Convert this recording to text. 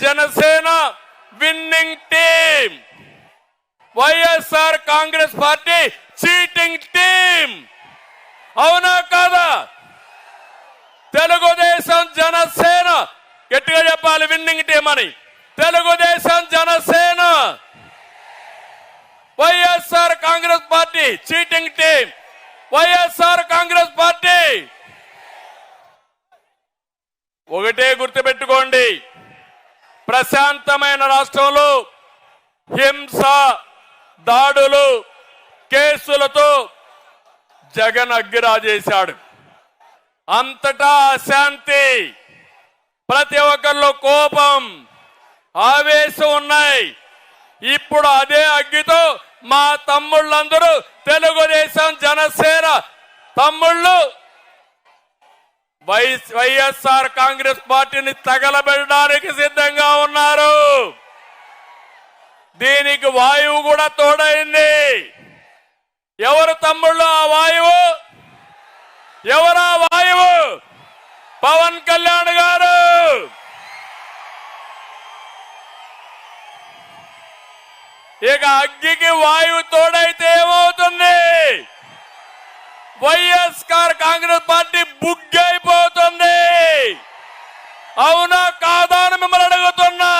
Janasena winning team, YSR Congress party cheating team. అవునా కాదా? తెలుగుదేశం జనసేన గట్టిగా చెప్పాలి విన్నింగ్ టీం అని. Telugu Desam Janasena, YSR Congress party cheating team, YSR Congress party. ఒకటే గుర్తుపెట్టుకోండి, ప్రశాంతమైన రాష్ట్రంలో హింస, దాడులు, కేసులతో జగన్ అగ్గిరాజేశాడు. అంతటా అశాంతి, ప్రతి ఒక్కరిలో కోపం, ఆవేశం ఉన్నాయి. ఇప్పుడు అదే అగ్గితో మా తమ్ముళ్ళందరూ తెలుగుదేశం జనసేన తమ్ముళ్ళు వైఎస్ఆర్ కాంగ్రెస్ పార్టీని తగలబెట్టడానికి సిద్ధంగా ఉన్నారు. దీనికి వాయువు కూడా తోడైంది. ఎవరు తమ్ముళ్ళు ఆ వాయువు? ఎవరా వాయువు? పవన్ కళ్యాణ్ గారు. ఇక అగ్గికి వాయువు తోడైతే ఏమవుతుంది? వైఎస్ఆర్ కాంగ్రెస్ పార్టీ బుగ్గైపోతుంది. అవునా కాదా అని మిమ్మల్ని అడుగుతున్నా.